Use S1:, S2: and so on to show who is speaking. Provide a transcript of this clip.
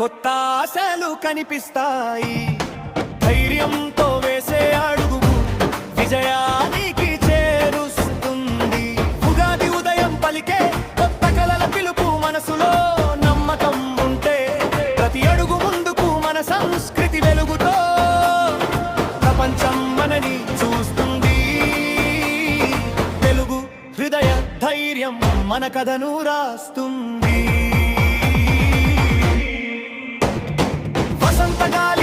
S1: కొత్త ఆశలు కనిపిస్తాయి. ధైర్యంతో వేసే అడుగు విజయానికి చేరుస్తుంది. ఉగాది ఉదయం పలికే కొత్త కలల పిలుపు, మనసులో నమ్మకం ఉంటే ప్రతి అడుగు ముందుకు మన సంస్కృతి వెలుగుతో ప్రపంచం మనని చూస్తుంది. తెలుగు హృదయ ధైర్యం మన కథను రాస్తుంది. వసంతగాలి